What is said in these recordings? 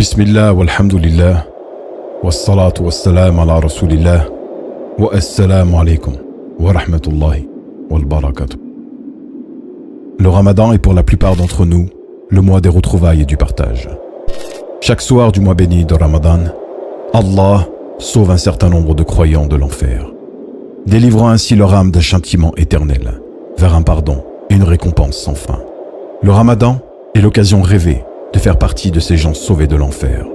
Bismillah walhamdulillah, wassalatu wassalam ala rasulillah, wa assalamu alaikum wa rahmatullahi wal barakatuh. Le Ramadan est pour la plupart d'entre nous le mois des retrouvailles et du partage. Chaque soir du mois béni de Ramadan, Allah sauve un certain nombre de croyants de l'enfer, délivrant ainsi leur âme d'un châtiment éternel vers un pardon et une récompense sans fin. Le Ramadan est l'occasion rêvée de faire partie de ces gens sauvés de l'enfer.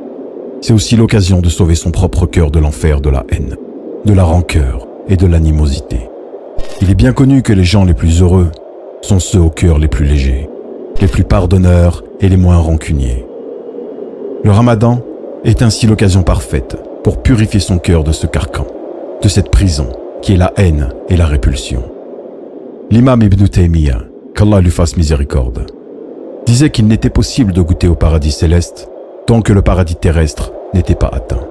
C'est aussi l'occasion de sauver son propre cœur de l'enfer de la haine, de la rancœur et de l'animosité. Il est bien connu que les gens les plus heureux sont ceux aux cœurs les plus légers, les plus pardonneurs et les moins rancuniers. Le Ramadan est ainsi l'occasion parfaite pour purifier son cœur de ce carcan, de cette prison qui est la haine et la répulsion. L'imam Ibn Taymiyyah, qu'Allah lui fasse miséricorde, disait qu'il n'était possible de goûter au paradis céleste tant que le paradis terrestre n'était pas atteint.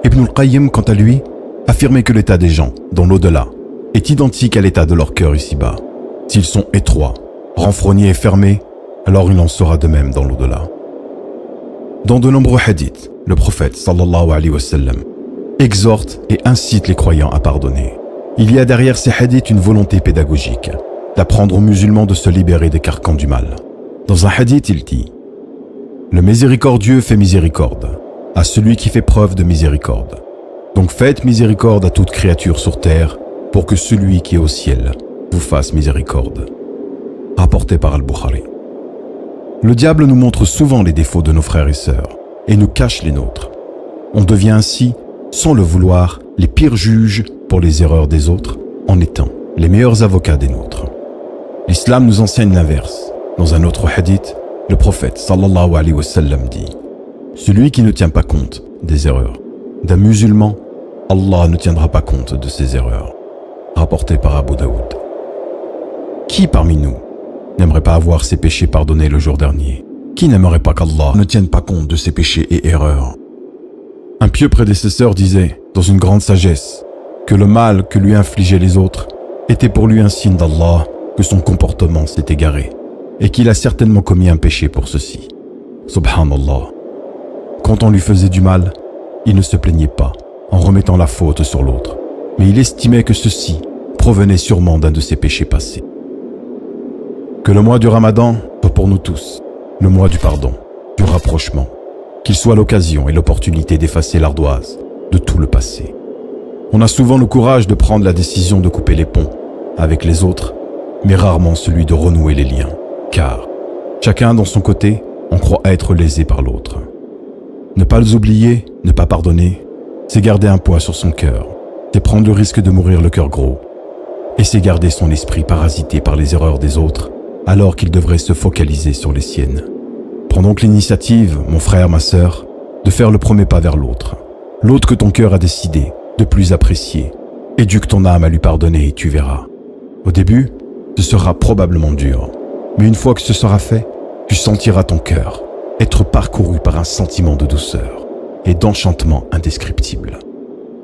Ibn al-Qayyim, quant à lui, affirmait que l'état des gens dans l'au-delà est identique à l'état de leur cœur ici-bas. S'ils sont étroits, renfrognés et fermés, alors il en sera de même dans l'au-delà. Dans de nombreux hadiths, le prophète sallallahu alayhi wa sallam exhorte et incite les croyants à pardonner. Il y a derrière ces hadiths une volonté pédagogique d'apprendre aux musulmans de se libérer des carcans du mal. Dans un hadith, il dit « Le miséricordieux fait miséricorde à celui qui fait preuve de miséricorde. Donc faites miséricorde à toute créature sur terre pour que celui qui est au ciel vous fasse miséricorde. » Rapporté par Al-Bukhari. Le diable nous montre souvent les défauts de nos frères et sœurs et nous cache les nôtres. On devient ainsi, sans le vouloir, les pires juges pour les erreurs des autres en étant les meilleurs avocats des nôtres. L'islam nous enseigne l'inverse. Dans un autre hadith, le prophète sallallahu alayhi wa sallam dit « Celui qui ne tient pas compte des erreurs d'un musulman, Allah ne tiendra pas compte de ses erreurs. » Rapporté par Abu Daoud. Qui parmi nous n'aimerait pas avoir ses péchés pardonnés le jour dernier? Qui n'aimerait pas qu'Allah ne tienne pas compte de ses péchés et erreurs? Un pieux prédécesseur disait, dans une grande sagesse, que le mal que lui infligeaient les autres était pour lui un signe d'Allah que son comportement s'est égaré et qu'il a certainement commis un péché pour ceci. Subhanallah. Quand on lui faisait du mal, il ne se plaignait pas en remettant la faute sur l'autre, mais il estimait que ceci provenait sûrement d'un de ses péchés passés. Que le mois du Ramadan soit pour nous tous le mois du pardon, du rapprochement, qu'il soit l'occasion et l'opportunité d'effacer l'ardoise de tout le passé. On a souvent le courage de prendre la décision de couper les ponts avec les autres, mais rarement celui de renouer les liens, car chacun dans son côté, on croit être lésé par l'autre. Ne pas les oublier, ne pas pardonner, c'est garder un poids sur son cœur, c'est prendre le risque de mourir le cœur gros, et c'est garder son esprit parasité par les erreurs des autres, alors qu'il devrait se focaliser sur les siennes. Prends donc l'initiative, mon frère, ma sœur, de faire le premier pas vers l'autre. L'autre que ton cœur a décidé de plus apprécier. Éduque ton âme à lui pardonner et tu verras. Au début, ce sera probablement dur. Mais une fois que ce sera fait, tu sentiras ton cœur être parcouru par un sentiment de douceur et d'enchantement indescriptible.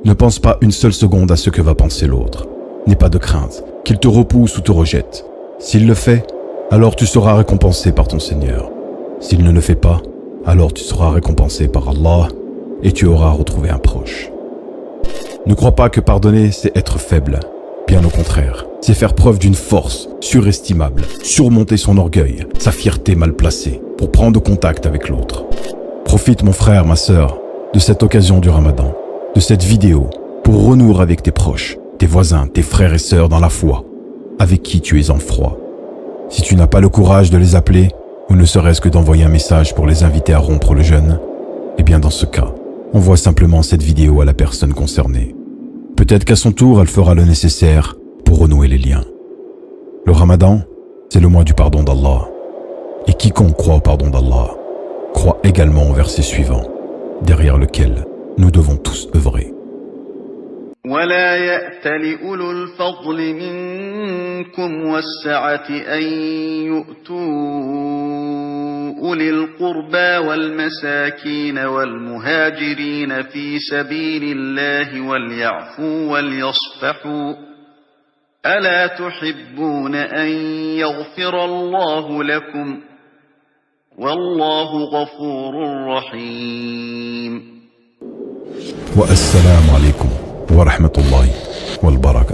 Ne pense pas une seule seconde à ce que va penser l'autre. N'aie pas de crainte qu'il te repousse ou te rejette. S'il le fait, alors tu seras récompensé par ton Seigneur. S'il ne le fait pas, alors tu seras récompensé par Allah et tu auras retrouvé un proche. Ne crois pas que pardonner, c'est être faible. Bien au contraire, c'est faire preuve d'une force surestimable, surmonter son orgueil, sa fierté mal placée, pour prendre contact avec l'autre. Profite, mon frère, ma sœur, de cette occasion du Ramadan, de cette vidéo, pour renouer avec tes proches, tes voisins, tes frères et sœurs dans la foi, avec qui tu es en froid. Si tu n'as pas le courage de les appeler, ou ne serait-ce que d'envoyer un message pour les inviter à rompre le jeûne, eh bien dans ce cas, envoie simplement cette vidéo à la personne concernée. Peut-être qu'à son tour, elle fera le nécessaire pour renouer les liens. Le Ramadan, c'est le mois du pardon d'Allah. Et quiconque croit au pardon d'Allah, croit également au verset suivant, derrière lequel nous devons tous œuvrer. ولا يأتل أولو الفضل منكم والسعة أن يؤتوا أولي القربى والمساكين والمهاجرين في سبيل الله وليعفوا وليصفحوا ألا تحبون أن يغفر الله لكم والله غفور رحيم. والسلام عليكم ورحمة الله والبركاته.